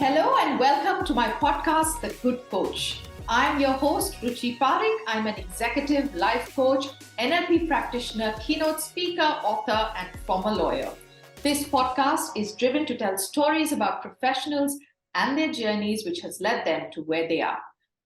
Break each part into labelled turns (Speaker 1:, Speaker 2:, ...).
Speaker 1: Hello and welcome to my podcast, The Good Coach. I'm your host, Ruchi Parekh. I'm an executive life coach, NLP practitioner, keynote speaker, author, and former lawyer. This podcast is driven to tell stories about professionals and their journeys, which has led them to where they are.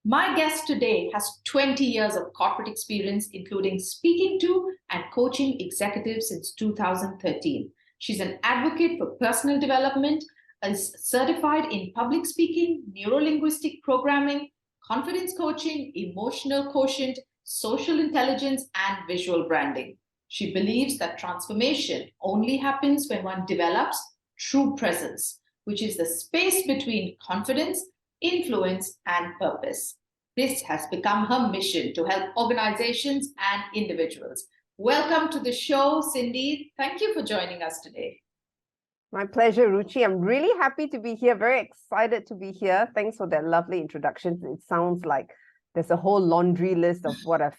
Speaker 1: My guest today has 20 years of corporate experience, including speaking to and coaching executives since 2013. She's an advocate for personal development, is certified in public speaking, neuro-linguistic programming, confidence coaching, emotional quotient, social intelligence, and visual branding. She believes that transformation only happens when one develops true presence, which is the space between confidence, influence, and purpose. This has become her mission to help organizations and individuals. Welcome to the show, Cindy. Thank you for joining us today.
Speaker 2: My pleasure, Ruchi. I'm really happy to be here, very excited to be here. Thanks for that lovely introduction. It sounds like there's a whole laundry list of what I've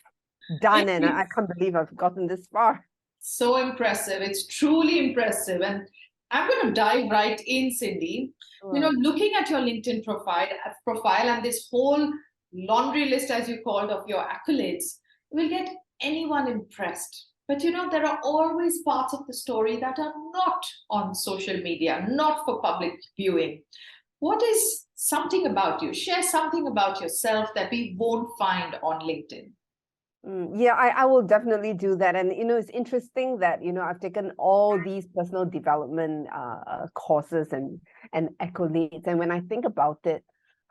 Speaker 2: done, and I can't believe I've gotten this far.
Speaker 1: So impressive. It's truly impressive. And I'm going to dive right in, Cindy. Sure. Looking at your LinkedIn profile and this whole laundry list, as you called, of your accolades, will get anyone impressed. But there are always parts of the story that are not on social media, not for public viewing. What is something about you? Share something about yourself that we won't find on LinkedIn.
Speaker 2: Yeah, I will definitely do that. And, it's interesting that, I've taken all these personal development courses and accolades. And when I think about it,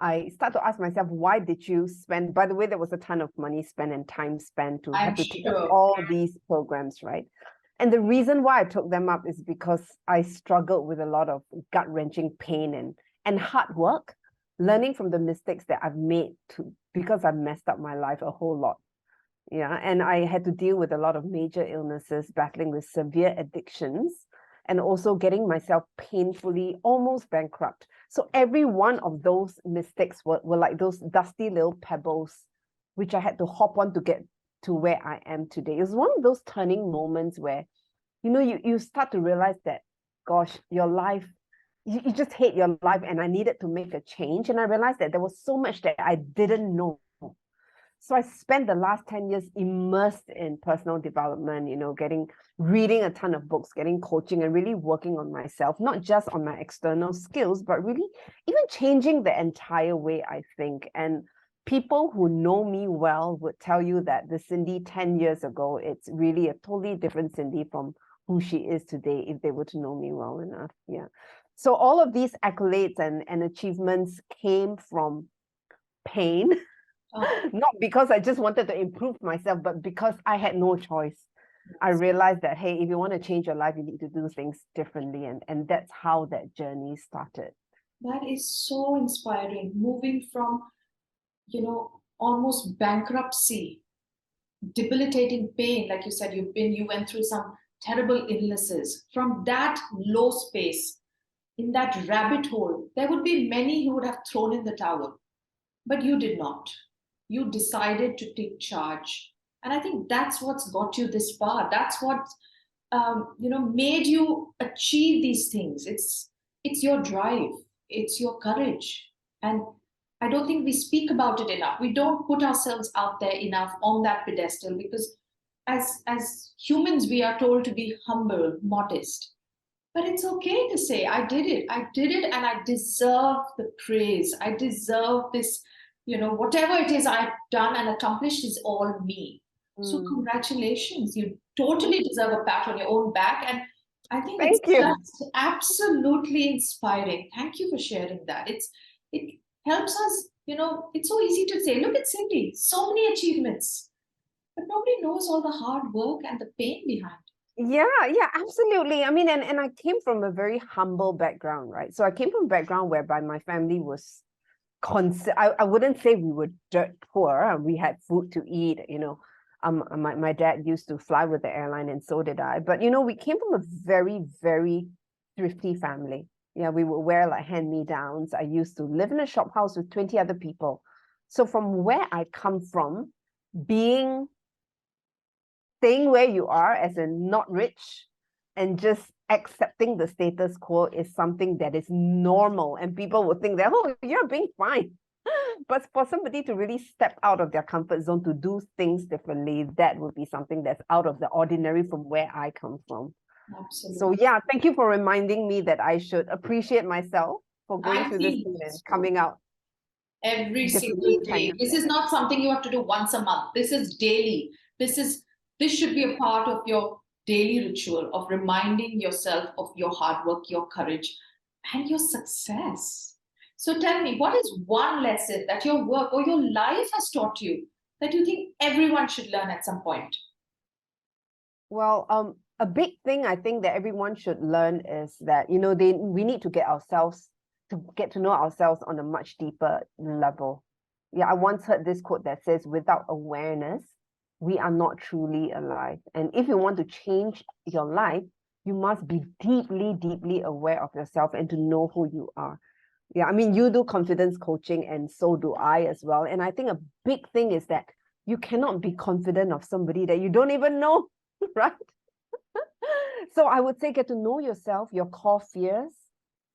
Speaker 2: I start to ask myself, why did you spend, by the way, there was a ton of money spent and time spent to have to take up all these programs, right? And the reason why I took them up is because I struggled with a lot of gut-wrenching pain and hard work, learning from the mistakes that I've made because I've messed up my life a whole lot. Yeah, and I had to deal with a lot of major illnesses, battling with severe addictions, and also getting myself painfully almost bankrupt. So every one of those mistakes were like those dusty little pebbles, which I had to hop on to get to where I am today. It was one of those turning moments where, you start to realize that, gosh, your life, you just hate your life, and I needed to make a change. And I realized that there was so much that I didn't know. So I spent the last 10 years immersed in personal development, reading a ton of books, getting coaching, and really working on myself, not just on my external skills, but really even changing the entire way I think. And people who know me well would tell you that the Cindy 10 years ago, it's really a totally different Cindy from who she is today, if they were to know me well enough. Yeah. So all of these accolades and achievements came from pain. Not because I just wanted to improve myself, but because I had no choice. I realized that, hey, if you want to change your life, you need to do things differently. And that's how that journey started.
Speaker 1: That is so inspiring. Moving from, almost bankruptcy, debilitating pain, like you said, you went through some terrible illnesses. From that low space, in that rabbit hole, there would be many who would have thrown in the towel, but you did not. You decided to take charge. And I think that's what's got you this far. That's what, made you achieve these things. It's your drive. It's your courage. And I don't think we speak about it enough. We don't put ourselves out there enough on that pedestal, because as humans, we are told to be humble, modest. But it's okay to say, I did it. I did it, and I deserve the praise. I deserve this. Whatever it is I've done and accomplished is all me. So congratulations. You totally deserve a pat on your own back. And I think it's just absolutely inspiring. Thank you for sharing that. It helps us, it's so easy to say, look at Cindy, so many achievements, but nobody knows all the hard work and the pain behind.
Speaker 2: Yeah, absolutely. I mean, and I came from a very humble background, right? So I came from a background whereby my family was I wouldn't say we were dirt poor. We had food to eat, my dad used to fly with the airline, and so did I. But, we came from a very, very thrifty family. Yeah, we would wear like hand-me-downs. I used to live in a shop house with 20 other people. So from where I come from, staying where you are as in not rich and just accepting the status quo is something that is normal, and people would think that, oh, you're being fine. But for somebody to really step out of their comfort zone to do things differently, that would be something that's out of the ordinary from where I come from.
Speaker 1: Absolutely.
Speaker 2: So yeah, thank you for reminding me that I should appreciate myself for going
Speaker 1: I
Speaker 2: through this
Speaker 1: feel
Speaker 2: thing and
Speaker 1: so.
Speaker 2: coming out
Speaker 1: Every
Speaker 2: differently,
Speaker 1: single
Speaker 2: trying
Speaker 1: day.
Speaker 2: to
Speaker 1: This is not something you have to do once a month. This is daily. This should be a part of your daily ritual of reminding yourself of your hard work, your courage, and your success. So tell me, what is one lesson that your work or your life has taught you that you think everyone should learn at some point?
Speaker 2: Well, a big thing I think that everyone should learn is that, you know, we need to get to know ourselves on a much deeper level. Yeah, I once heard this quote that says, without awareness, we are not truly alive. And if you want to change your life, you must be deeply, deeply aware of yourself and to know who you are. Yeah, I mean, you do confidence coaching, and so do I as well. And I think a big thing is that you cannot be confident of somebody that you don't even know, right? So I would say get to know yourself, your core fears,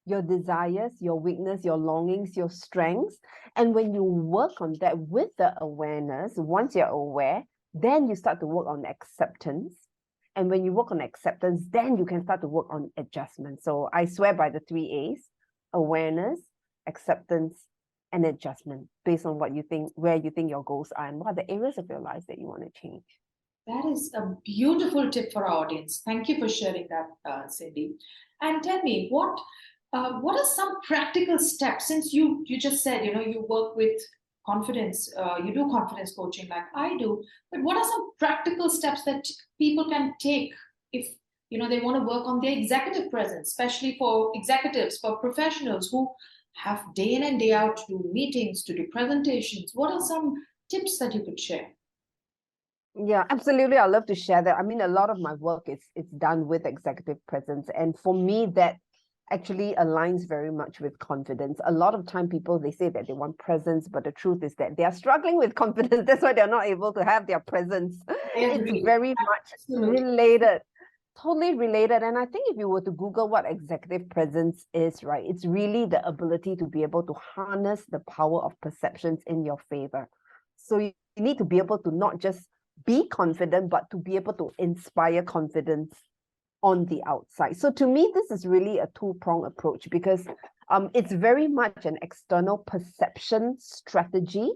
Speaker 2: your desires, your weakness, your longings, your strengths. And when you work on that with the awareness, once you're aware, then you start to work on acceptance. And when you work on acceptance, then you can start to work on adjustment. So I swear by the 3 A's: awareness, acceptance, and adjustment, based on what you think, where you think your goals are, and what are the areas of your life that you want to change.
Speaker 1: That is a beautiful tip for our audience. Thank you for sharing that, Cindy. And tell me, what are some practical steps? Since you just said, you work with confidence, you do confidence coaching like I do. But what are some practical steps that people can take if they want to work on their executive presence, especially for executives, for professionals who have day in and day out to do meetings, to do presentations? What are some tips that you could share?
Speaker 2: Yeah, absolutely. I love to share that. I mean, a lot of my work is it's done with executive presence. And for me, that actually aligns very much with confidence. A lot of time people, they say that they want presence, but the truth is that they are struggling with confidence. That's why they're not able to have their presence.
Speaker 1: I
Speaker 2: It's
Speaker 1: agree.
Speaker 2: very much
Speaker 1: Absolutely.
Speaker 2: related, totally related. And I think if you were to Google what executive presence is, right, it's really the ability to be able to harness the power of perceptions in your favor. So you need to be able to not just be confident, but to be able to inspire confidence on the outside. So to me, this is really a two-pronged approach because it's very much an external perception strategy.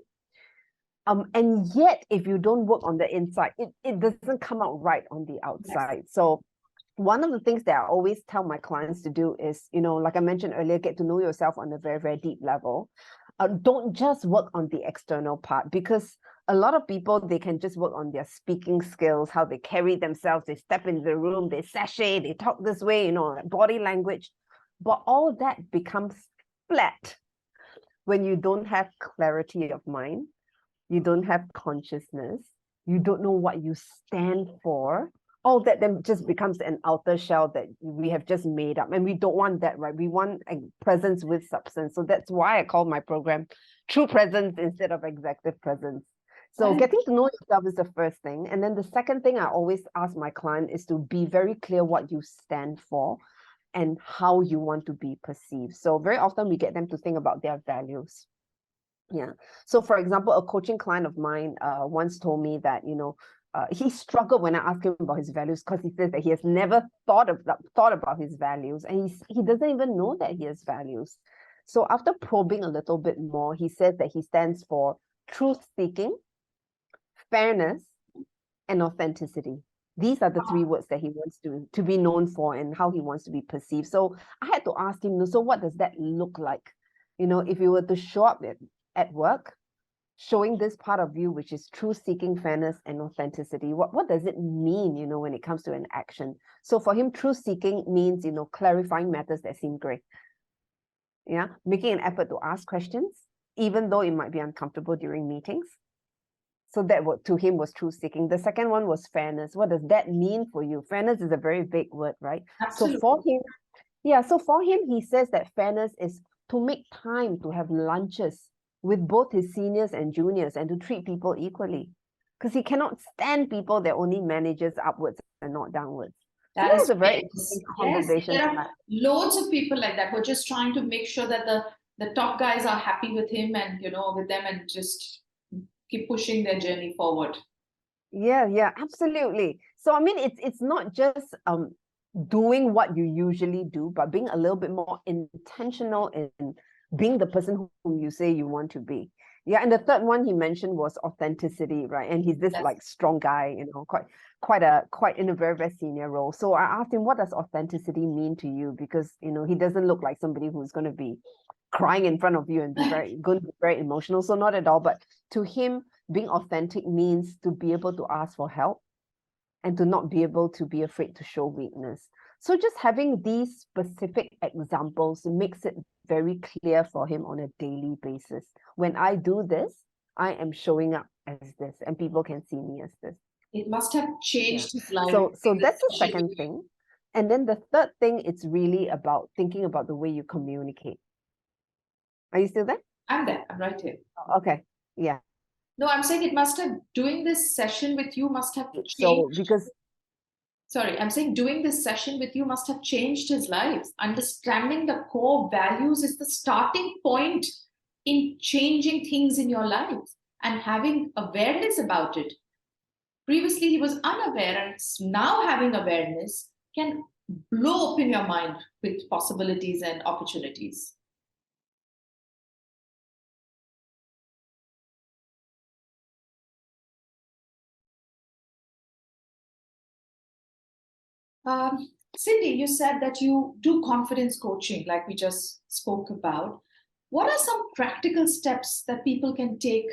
Speaker 2: And yet, if you don't work on the inside, it doesn't come out right on the outside.
Speaker 1: Yes.
Speaker 2: So one of the things that I always tell my clients to do is, like I mentioned earlier, get to know yourself on a very, very deep level. Don't just work on the external part, because a lot of people, they can just work on their speaking skills, how they carry themselves, they step into the room, they sashay, they talk this way, body language. But all that becomes flat when you don't have clarity of mind, you don't have consciousness, you don't know what you stand for. All that then just becomes an outer shell that we have just made up. And we don't want that, right? We want a presence with substance. So that's why I call my program True Presence instead of Executive Presence. So getting to know yourself is the first thing. And then the second thing I always ask my client is to be very clear what you stand for and how you want to be perceived. So very often we get them to think about their values. Yeah. So for example, a coaching client of mine once told me that, he struggled when I asked him about his values, because he says that he has never thought about his values, and he doesn't even know that he has values. So after probing a little bit more, he says that he stands for truth seeking, fairness, and authenticity. These are the 3 words that he wants to be known for and how he wants to be perceived. So I had to ask him, so what does that look like? If you were to show up at work, showing this part of you, which is truth seeking, fairness, and authenticity, what does it mean, when it comes to an action? So for him, truth seeking means, clarifying matters that seem gray. Yeah, making an effort to ask questions, even though it might be uncomfortable during meetings. So that to him was truth seeking. The second one was fairness. What does that mean for you? Fairness is a very big word, right?
Speaker 1: Absolutely.
Speaker 2: So for him, he says that fairness is to make time to have lunches with both his seniors and juniors and to treat people equally, because he cannot stand people that only manages upwards and not downwards. So
Speaker 1: That
Speaker 2: that
Speaker 1: is
Speaker 2: was a very
Speaker 1: famous.
Speaker 2: interesting
Speaker 1: Yes,
Speaker 2: conversation
Speaker 1: there
Speaker 2: to
Speaker 1: are
Speaker 2: have.
Speaker 1: loads of people like that who are just trying to make sure that the top guys are happy with him and with them and just keep pushing their journey forward.
Speaker 2: Yeah, yeah, absolutely. So I mean, it's not just doing what you usually do, but being a little bit more intentional in being the person who you say you want to be. Yeah, and the third one he mentioned was authenticity, right? And he's this
Speaker 1: Yes.
Speaker 2: like strong guy, quite in a very, very senior role. So I asked him, what does authenticity mean to you? Because he doesn't look like somebody who's going to be crying in front of you and going to be very emotional. So not at all. But to him, being authentic means to be able to ask for help and to not be able to be afraid to show weakness. So just having these specific examples makes it very clear for him on a daily basis. When I do this, I am showing up as this, and people can see me as this.
Speaker 1: It must have changed his life.
Speaker 2: So that's the second thing. And then the third thing, it's really about thinking about the way you communicate. Are you still there?
Speaker 1: I'm there. I'm right here.
Speaker 2: Okay. Yeah.
Speaker 1: No, I'm saying it must have, doing this session with you must have
Speaker 2: So
Speaker 1: changed.
Speaker 2: because
Speaker 1: Sorry, I'm saying doing this session with you must have changed his life. Understanding the core values is the starting point in changing things in your life and having awareness about it. Previously, he was unaware, and now having awareness can blow up in your mind with possibilities and opportunities. Cindy, you said that you do confidence coaching, like we just spoke about. What are some practical steps that people can take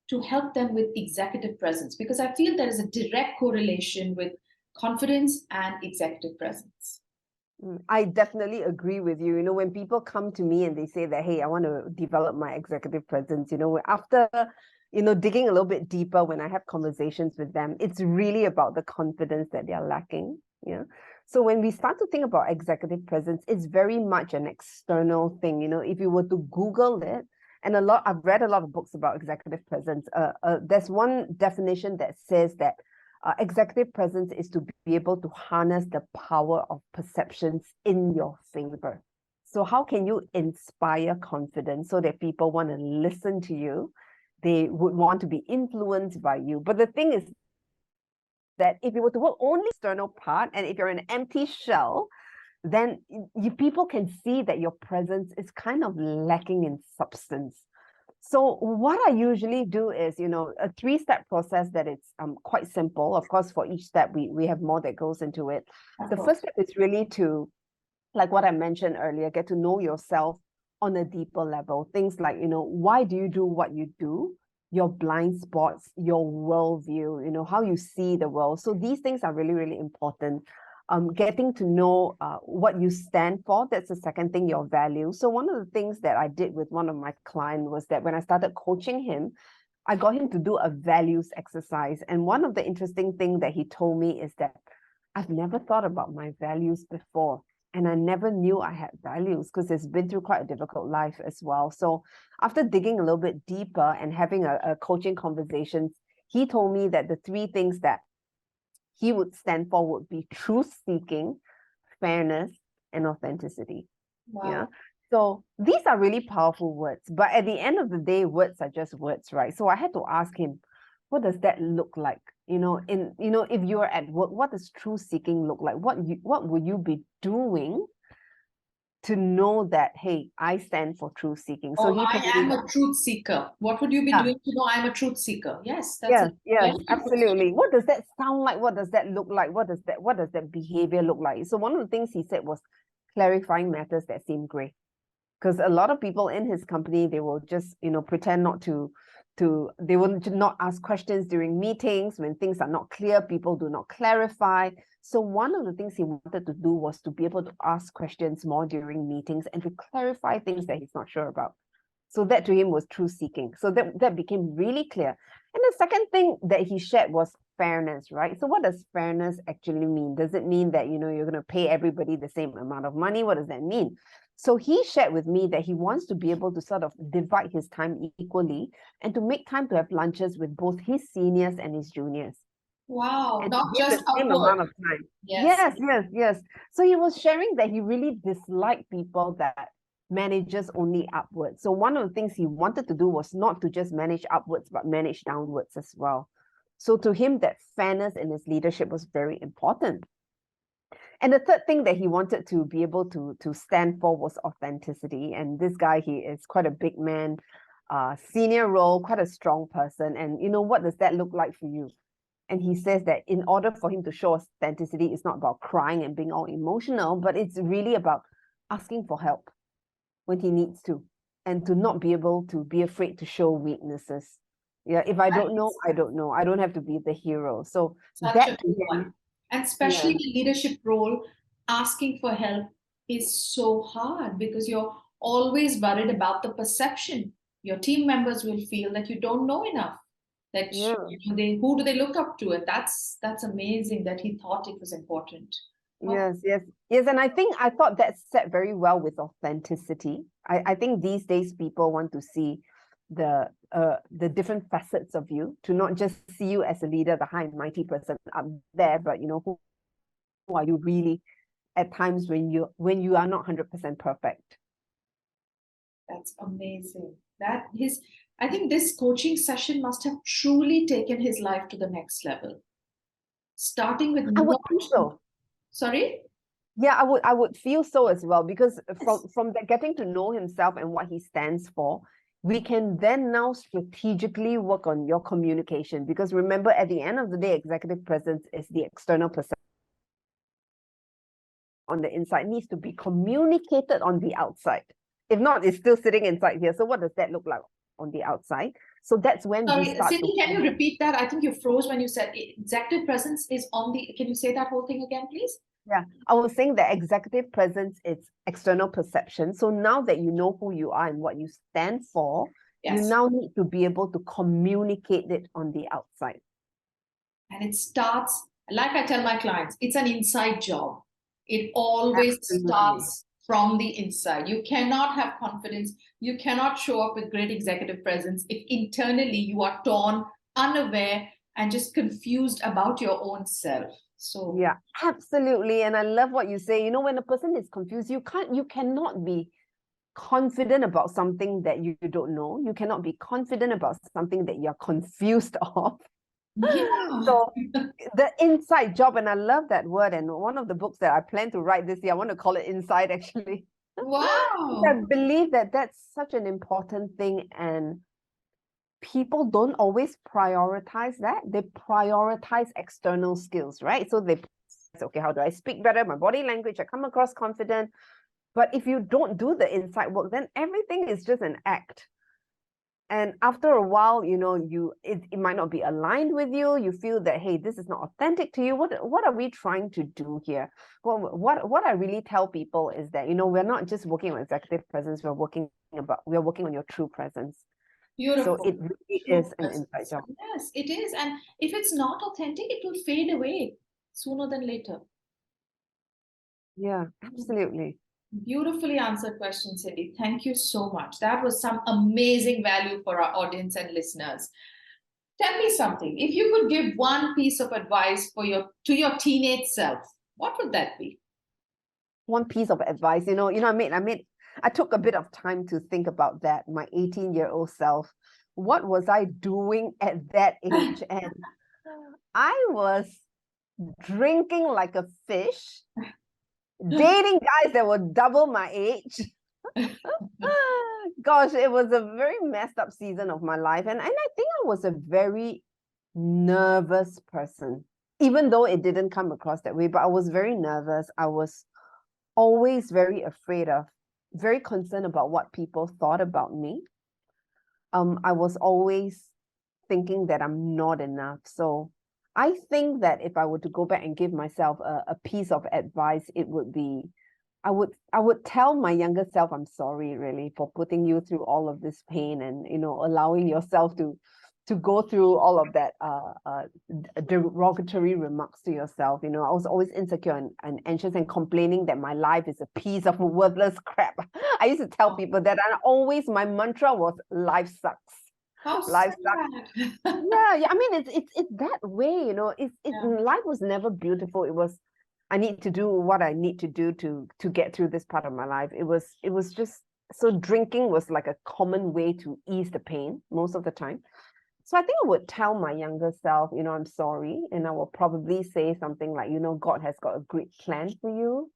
Speaker 1: to help them with executive presence? Because I feel there is a direct correlation with confidence and executive presence.
Speaker 2: I definitely agree with you. When people come to me and they say that, hey, I want to develop my executive presence, after, digging a little bit deeper when I have conversations with them, it's really about the confidence that they're lacking. Yeah. So when we start to think about executive presence, it's very much an external thing. If you were to Google it, and I've read a lot of books about executive presence. There's one definition that says that executive presence is to be able to harness the power of perceptions in your favor. So how can you inspire confidence so that people want to listen to you? They would want to be influenced by you. But the thing is that if you were to work only external part, and if you're an empty shell, then people can see that your presence is kind of lacking in substance. So what I usually do is, a 3-step process that it's quite simple. Of course, for each step, we have more that goes into it. The first step is really to, like what I mentioned earlier, get to know yourself on a deeper level. Things like, why do you do what you do? Your blind spots, your worldview, how you see the world. So these things are really, really important. Getting to know what you stand for, that's the second thing, your value. So one of the things that I did with one of my clients was that when I started coaching him, I got him to do a values exercise. And one of the interesting things that he told me is that I've never thought about my values before. And I never knew I had values because it's been through quite a difficult life as well. So after digging a little bit deeper and having a coaching conversation, he told me that the 3 things that he would stand for would be truth seeking, fairness, and authenticity.
Speaker 1: Wow.
Speaker 2: Yeah. So these are really powerful words, but at the end of the day, words are just words, right? So I had to ask him, what does that look like? If you're at work, what does truth seeking look like? What would you be doing to know that, hey, I stand for truth seeking? So he
Speaker 1: I
Speaker 2: told me
Speaker 1: am
Speaker 2: that.
Speaker 1: a truth seeker. What would you be doing to know I'm a truth seeker? Yes, that's a
Speaker 2: Yes,
Speaker 1: very good question.
Speaker 2: absolutely. What does that sound like? What does that look like? What does that behavior look like? So one of the things he said was clarifying matters that seem gray. Because a lot of people in his company, they will just, pretend not they will not ask questions during meetings. When things are not clear, people do not clarify. So one of the things he wanted to do was to be able to ask questions more during meetings and to clarify things that he's not sure about. So that to him was truth seeking. So that became really clear. And the second thing that he shared was fairness, right? So what does fairness actually mean? Does it mean that, you're going to pay everybody the same amount of money? What does that mean? So he shared with me that he wants to be able to sort of divide his time equally and to make time to have lunches with both his seniors and his juniors.
Speaker 1: Wow.
Speaker 2: and to
Speaker 1: Not
Speaker 2: give
Speaker 1: just
Speaker 2: the same
Speaker 1: upward.
Speaker 2: amount of time.
Speaker 1: Yes.
Speaker 2: Yes. So he was sharing that he really disliked people that manages only upwards. So one of the things he wanted to do was not to just manage upwards, but manage downwards as well. So to him, that fairness in his leadership was very important. And the third thing that he wanted to be able to stand for was authenticity. And this guy, he is quite a big man, senior role, quite a strong person. And you know, what does that look like for you? And he says that in order for him to show authenticity, it's not about crying and being all emotional, but it's really about asking for help when he needs to, and to not be able to be afraid to show weaknesses. Yeah, if I don't know, I don't know. I don't have to be the hero. So
Speaker 1: Such a
Speaker 2: that to
Speaker 1: good one.
Speaker 2: him,
Speaker 1: And
Speaker 2: yeah,
Speaker 1: especially in a leadership role, asking for help is so hard because you're always worried about the perception. Your team members will feel that you don't know enough. That
Speaker 2: yeah.
Speaker 1: who do they look up to? And that's amazing that he thought it was important. Oh,
Speaker 2: Yes. And I thought that set very well with authenticity. I think these days people want to see the different facets of you, to not just see you as a leader, the high and mighty person up there, but you know, who are you really at times when you are not 100% perfect.
Speaker 1: that's amazing. I think this coaching session must have truly taken his life to the next level. Starting with
Speaker 2: I would
Speaker 1: not,
Speaker 2: think so.
Speaker 1: sorry?
Speaker 2: Yeah, I would feel so as well, because
Speaker 1: Yes.
Speaker 2: from the getting to know himself and what he stands for, we can then now strategically work on your communication, because remember, at the end of the day, executive presence is the external perception on the inside, needs to be communicated on the outside. If not, it's still sitting inside here. So what does that look like on the outside? So that's when we
Speaker 1: Sorry,
Speaker 2: start to
Speaker 1: Cindy, can you repeat that? I think you froze when you said executive presence is on the. Can you say that whole thing again, please?
Speaker 2: Yeah, I was saying that executive presence is external perception. So now that you know who you are and what you stand for, you
Speaker 1: Yes.
Speaker 2: now need to be able to communicate it on the outside.
Speaker 1: And it starts, like I tell my clients, it's an inside job. It always
Speaker 2: Absolutely.
Speaker 1: starts from the inside. You cannot have confidence. You cannot show up with great executive presence if internally you are torn, unaware, and just confused about your own self. So,
Speaker 2: Yeah, absolutely. And I love what you say. You know, when a person is confused, you cannot be confident about something that you don't know. You cannot be confident about something that you're confused of.
Speaker 1: yeah.
Speaker 2: So the inside job, and I love that word. And one of the books that I plan to write this year, I want to call it Inside, actually. I
Speaker 1: Wow.
Speaker 2: believe that that's such an important thing, and people don't always prioritize that. They prioritize external skills, right? So they say, okay, how do I speak better? My body language, I come across confident. But if you don't do the inside work, then everything is just an act. And after a while, you know, it might not be aligned with you. You feel that, hey, this is not authentic to you. What are we trying to do here? Well, what I really tell people is that, you know, we're not just working on executive presence, we're working on your true presence. So
Speaker 1: Beautiful.
Speaker 2: it really
Speaker 1: True
Speaker 2: is an inside
Speaker 1: presence.
Speaker 2: job.
Speaker 1: Yes, it is. And if it's not authentic, it will fade away sooner than later.
Speaker 2: Yeah, absolutely.
Speaker 1: Beautifully answered question, Cindy. Thank you so much. That was some amazing value for our audience and listeners. Tell me something. If you could give one piece of advice for your teenage self, what would that be?
Speaker 2: One piece of advice, I took a bit of time to think about that. My 18-year-old self, what was I doing at that age? And I was drinking like a fish, dating guys that were double my age. Gosh, it was a very messed up season of my life. And I think I was a very nervous person, even though it didn't come across that way, but I was very nervous. I was always very afraid of, very concerned about what people thought about me. I was always thinking that I'm not enough. So I think that if I were to go back and give myself a piece of advice, it would be, I would tell my younger self, I'm sorry really for putting you through all of this pain, and allowing yourself to go through all of that derogatory remarks to yourself. I was always insecure and anxious and complaining that my life is a piece of worthless crap. I used to tell people that, and always my mantra was life sucks.
Speaker 1: How
Speaker 2: Life sucks.
Speaker 1: sad.
Speaker 2: Yeah. I mean, it's that way,
Speaker 1: Yeah.
Speaker 2: life was never beautiful. It was, I need to do what I need to do to get through this part of my life. It was just, so drinking was like a common way to ease the pain most of the time. So I think I would tell my younger self, I'm sorry, and I will probably say something like, God has got a great plan for you.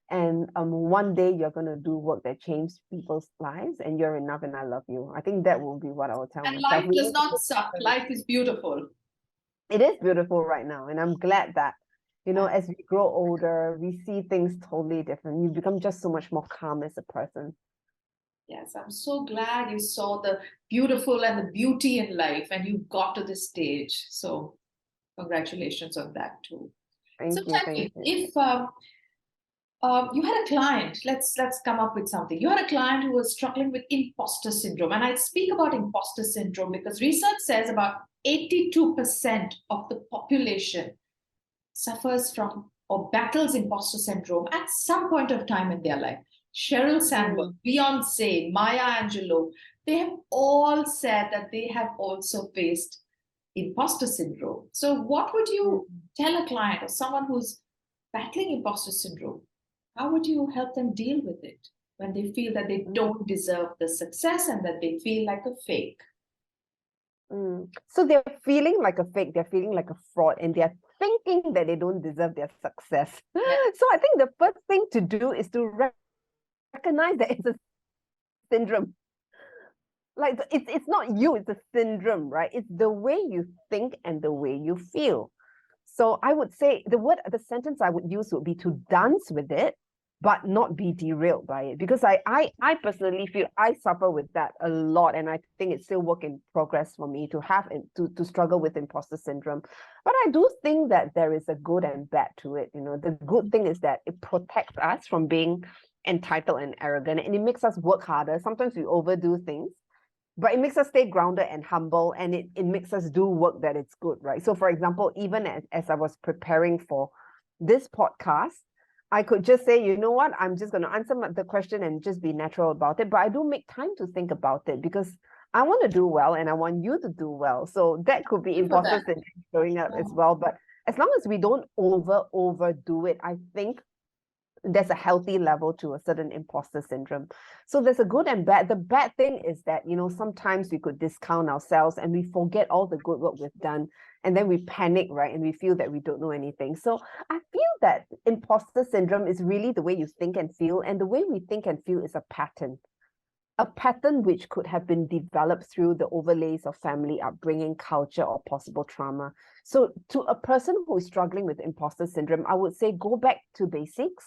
Speaker 2: And one day you're going to do work that changes people's lives, and you're enough, and I love you. I think that will be what I will tell
Speaker 1: And
Speaker 2: myself.
Speaker 1: life
Speaker 2: We
Speaker 1: does
Speaker 2: need to
Speaker 1: not
Speaker 2: take
Speaker 1: suck.
Speaker 2: care.
Speaker 1: Life is beautiful.
Speaker 2: It is beautiful right now, and I'm glad that, as we grow older, we see things totally different. You become just so much more calm as a person.
Speaker 1: Yes, I'm so glad you saw the beautiful and the beauty in life and you got to this stage. So, congratulations on that too. So,
Speaker 2: Thank you,
Speaker 1: tell
Speaker 2: thank
Speaker 1: me,
Speaker 2: you.
Speaker 1: if you had a client, let's come up with something. You had a client who was struggling with imposter syndrome, and I speak about imposter syndrome because research says about 82% of the population suffers from or battles imposter syndrome at some point of time in their life. Sheryl Sandberg,
Speaker 2: Mm,
Speaker 1: Beyonce, Maya Angelou, they have all said that they have also faced imposter syndrome. So, what would
Speaker 2: mm.
Speaker 1: you tell a client or someone who's battling imposter syndrome? How would you help them deal with it when they feel that they
Speaker 2: Mm,
Speaker 1: don't deserve the success and that they feel like a fake?
Speaker 2: So they're feeling like a fake, they're feeling like a fraud, and they're thinking that they don't deserve their success.
Speaker 1: Yeah.
Speaker 2: So I think the first thing to do is to recognize that it's a syndrome. Like it's not you, it's a syndrome, right? It's the way you think and the way you feel. So I would say the sentence I would use would be to dance with it, but not be derailed by it. Because I personally feel I suffer with that a lot, and I think it's still work in progress for me to have to struggle with imposter syndrome. But I do think that there is a good and bad to it. The good thing is that it protects us from being entitled and arrogant, and it makes us work harder. Sometimes we overdo things, but it makes us stay grounded and humble, and it makes us do work that it's good, right? So for example, even as I was preparing for this podcast, I could just say, you know what, I'm just going to answer the question and just be natural about it. But I do make time to think about it because I want to do well and I want you to do well. So that could be
Speaker 1: For that.
Speaker 2: imposter syndrome showing up as well. But as long as we don't overdo it, I think there's a healthy level to a certain imposter syndrome. So there's a good and bad. The bad thing is that, sometimes we could discount ourselves and we forget all the good work we've done. And then we panic, right? And we feel that we don't know anything. So I feel that imposter syndrome is really the way you think and feel. And the way we think and feel is a pattern which could have been developed through the overlays of family upbringing, culture, or possible trauma. So to a person who is struggling with imposter syndrome, I would say go back to basics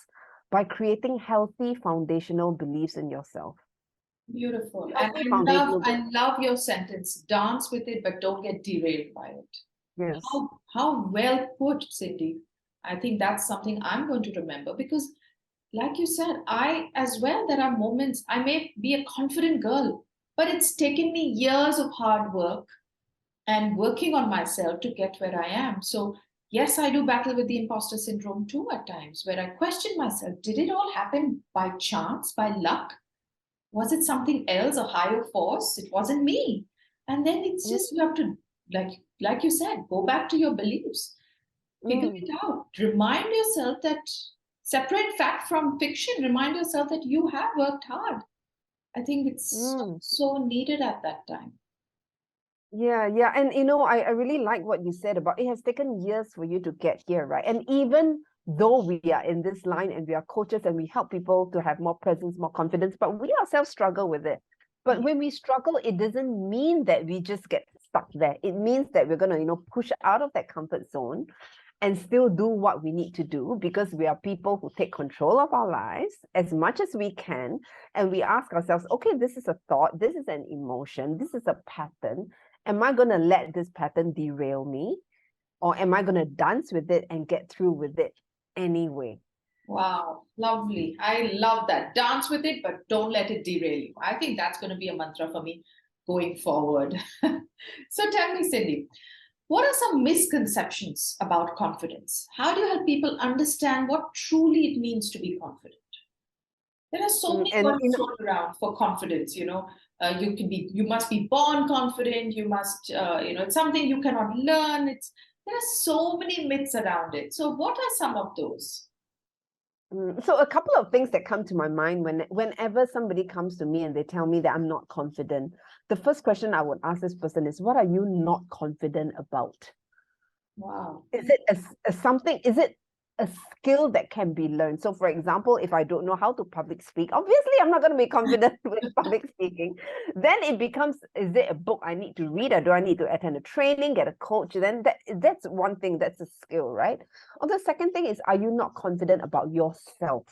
Speaker 2: by creating healthy foundational beliefs in yourself.
Speaker 1: Beautiful. And
Speaker 2: Healthy foundational
Speaker 1: I
Speaker 2: beliefs.
Speaker 1: love your sentence. Dance with it, but don't get derailed by it.
Speaker 2: Yes.
Speaker 1: How well put, Cindy. I think that's something I'm going to remember because, like you said, I as well, there are moments I may be a confident girl, but it's taken me years of hard work and working on myself to get where I am. So, yes, I do battle with the imposter syndrome too at times where I question myself, did it all happen by chance, by luck? Was it something else, a higher force? It wasn't me. And then it's
Speaker 2: Mm,
Speaker 1: just you have to, like you said, go back to your beliefs, figure
Speaker 2: mm,
Speaker 1: it out, remind yourself that separate fact from fiction, remind yourself that you have worked hard. I think it's so,
Speaker 2: mm.
Speaker 1: so needed at that time.
Speaker 2: Yeah. And I really like what you said about it has taken years for you to get here, right? And even though we are in this line and we are coaches and we help people to have more presence, more confidence, but we ourselves struggle with it. But when we struggle, it doesn't mean that we just get stuck there. It means that we're gonna, push out of that comfort zone and still do what we need to do because we are people who take control of our lives as much as we can. And we ask ourselves, okay, this is a thought, this is an emotion, this is a pattern. Am I going to let this pattern derail me? Or am I going to dance with it and get through with it anyway?
Speaker 1: Wow, lovely. I love that. Dance with it, but don't let it derail you. I think that's going to be a mantra for me going forward. So tell me, Cindy, what are some misconceptions about confidence? How do you help people understand what truly it means to be confident? There are so many
Speaker 2: And
Speaker 1: words thrown around for confidence. You must be born confident. You must, it's something you cannot learn. There are so many myths around it. So, what are some of those?
Speaker 2: So a couple of things that come to my mind whenever somebody comes to me and they tell me that I'm not confident, the first question I would ask this person is, what are you not confident about?
Speaker 1: Wow.
Speaker 2: Is it a something? Is it a skill that can be learned? So, for example, if I don't know how to public speak, obviously I'm not going to be confident with public speaking. Then it becomes, is it a book I need to read, or do I need to attend a training, get a coach? Then that's one thing, that's a skill, right? Or the second thing is, are you not confident about yourself?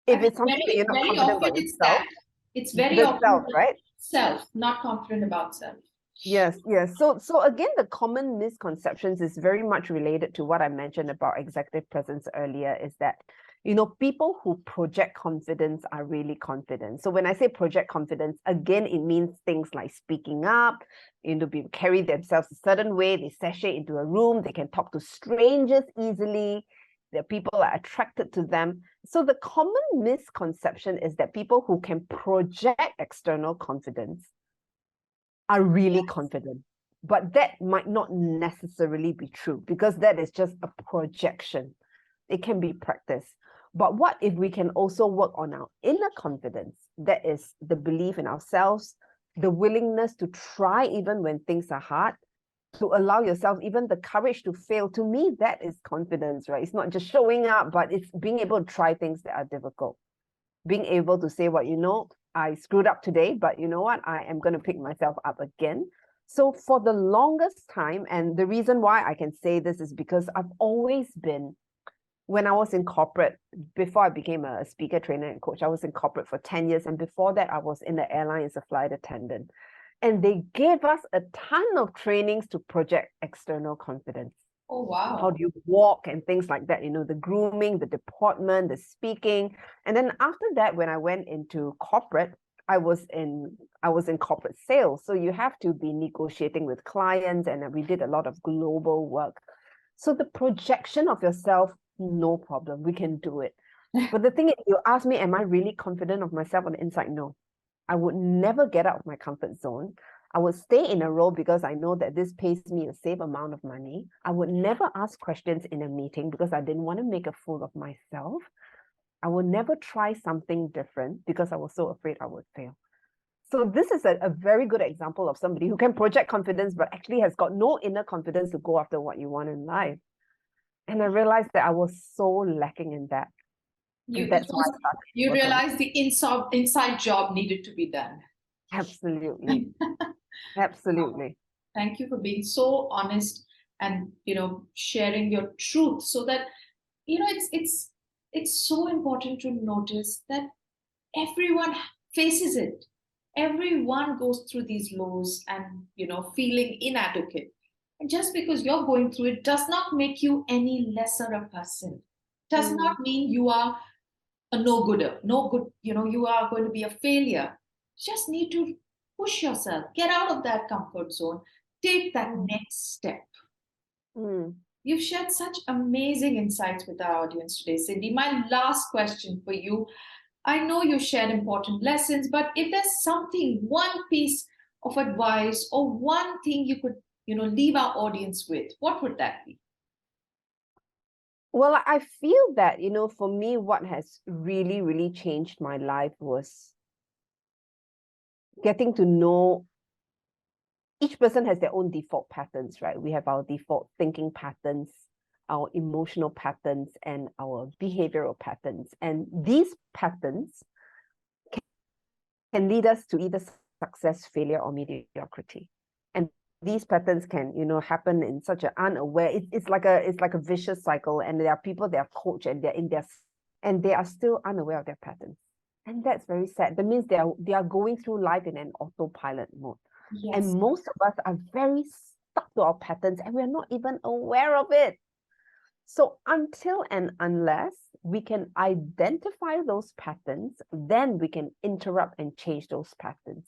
Speaker 1: I
Speaker 2: If
Speaker 1: think
Speaker 2: it's something that
Speaker 1: very,
Speaker 2: you're not
Speaker 1: very
Speaker 2: confident
Speaker 1: often
Speaker 2: about
Speaker 1: it's
Speaker 2: yourself,
Speaker 1: that. It's very
Speaker 2: the
Speaker 1: often
Speaker 2: self,
Speaker 1: the
Speaker 2: right?
Speaker 1: self, not confident about self.
Speaker 2: Yes, yes. So again, the common misconceptions is very much related to what I mentioned about executive presence earlier, is that, people who project confidence are really confident. So when I say project confidence, again, it means things like speaking up, people carry themselves a certain way, they sashay into a room, they can talk to strangers easily, the people are attracted to them. So the common misconception is that people who can project external confidence are really confident. But that might not necessarily be true, because that is just a projection. It can be practiced. But what if we can also work on our inner confidence? That is the belief in ourselves, the willingness to try even when things are hard, to allow yourself even the courage to fail. To me, that is confidence, right? It's not just showing up, but it's being able to try things that are difficult. Being able to say, I screwed up today, but you know what? I am going to pick myself up again. So for the longest time, and the reason why I can say this is because I've always been, when I was in corporate, before I became a speaker, trainer, and coach, I was in corporate for 10 years. And before that, I was in the airline as a flight attendant. And they gave us a ton of trainings to project external confidence.
Speaker 1: Oh, wow.
Speaker 2: How do you walk and things like that, the grooming, the deportment, the speaking. And then after that, when I went into corporate, I was in corporate sales. So you have to be negotiating with clients, and we did a lot of global work. So the projection of yourself, no problem, we can do it. But the thing is, you ask me, am I really confident of myself on the inside? No. I would never get out of my comfort zone. I would stay in a role because I know that this pays me a safe amount of money. I would never ask questions in a meeting because I didn't want to make a fool of myself. I would never try something different because I was so afraid I would fail. So this is a very good example of somebody who can project confidence, but actually has got no inner confidence to go after what you want in life. And I realized that I was so lacking in that. And that's why I started to
Speaker 1: You
Speaker 2: work on it.
Speaker 1: realize the inside job needed to be done.
Speaker 2: Absolutely. Absolutely.
Speaker 1: Thank you for being so honest and sharing your truth, so that it's so important to notice that everyone faces it. Everyone goes through these lows and feeling inadequate. And just because you're going through it does not make you any lesser a person. Does not mean you are a no-gooder, no good, you are going to be a failure. Just need to push yourself, get out of that comfort zone, take that next step.
Speaker 2: Mm.
Speaker 1: You've shared such amazing insights with our audience today, Cindy. My last question for you, I know you shared important lessons, but if there's something, one piece of advice or one thing you could, leave our audience with, what would that be?
Speaker 2: Well, I feel that, for me, what has really, really changed my life was getting to know each person has their own default patterns, right? We have our default thinking patterns, our emotional patterns, and our behavioral patterns. And these patterns can lead us to either success, failure, or mediocrity. And these patterns can, happen in such an unaware. It's like a vicious cycle. And there are people that are coached and and they are still unaware of their patterns. And that's very sad. That means they are going through life in an autopilot mode.
Speaker 1: Yes.
Speaker 2: And most of us are very stuck to our patterns, and we're not even aware of it. So until and unless we can identify those patterns, then we can interrupt and change those patterns.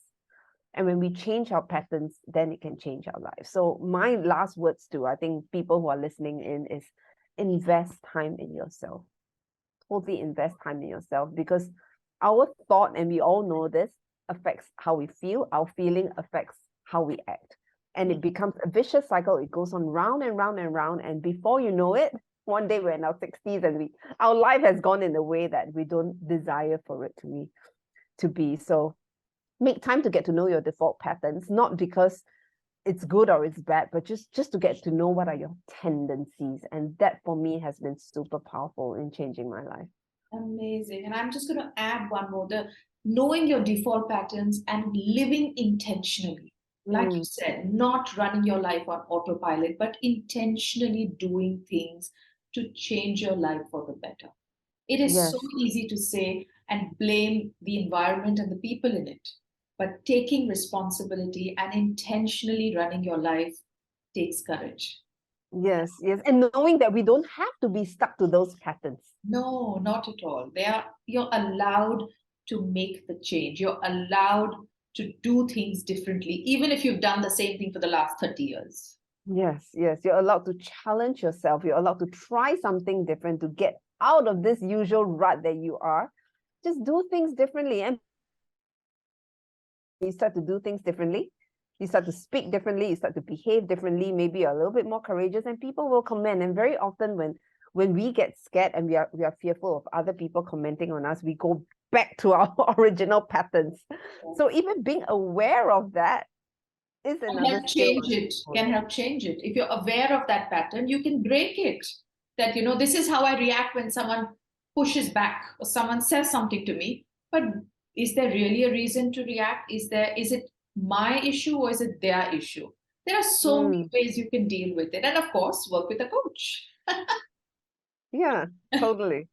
Speaker 2: And when we change our patterns, then it can change our lives. So my last words to, I think, people who are listening in is invest time in yourself. totally invest time in yourself, because our thought, and we all know this, affects how we feel. Our feeling affects how we act. And it becomes a vicious cycle. It goes on round and round and round. And before you know it, one day we're in our 60s and our life has gone in a way that we don't desire for it to be. So make time to get to know your default patterns, not because it's good or it's bad, but just to get to know what are your tendencies. And that for me has been super powerful in changing my life.
Speaker 1: Amazing. And I'm just going to add one more, the knowing your default patterns and living intentionally. Like you said, not running your life on autopilot, but intentionally doing things to change your life for the better. It is
Speaker 2: Yes.
Speaker 1: so easy to say and blame the environment and the people in it, but taking responsibility and intentionally running your life takes courage.
Speaker 2: Yes, yes. And knowing that we don't have to be stuck to those patterns.
Speaker 1: No, not at all. You're allowed to make the change. You're allowed to do things differently, even if you've done the same thing for the last 30 years.
Speaker 2: Yes, yes. You're allowed to challenge yourself. You're allowed to try something different to get out of this usual rut that you are. Just do things differently. And you start to do things differently. You start to speak differently. You start to behave differently. Maybe you're a little bit more courageous, and people will comment. And very often when we get scared and we are fearful of other people commenting on us, we go back to our original patterns. Yeah. So even being aware of that is another skill.
Speaker 1: Can help change it. If you're aware of that pattern, you can break it. That, this is how I react when someone pushes back or someone says something to me. But is there really a reason to react? Is it my issue or is it their issue? There are so many ways you can deal with it. And of course, work with a coach.
Speaker 2: Yeah, totally.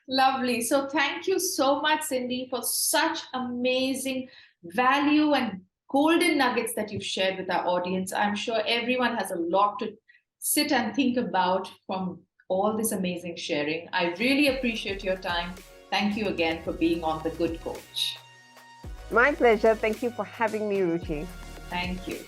Speaker 1: Lovely. So thank you so much, Cindy, for such amazing value and golden nuggets that you've shared with our audience. I'm sure everyone has a lot to sit and think about from all this amazing sharing. I really appreciate your time. Thank you again for being on The Good Coach.
Speaker 2: My pleasure. Thank you for having me, Ruchi.
Speaker 1: Thank you.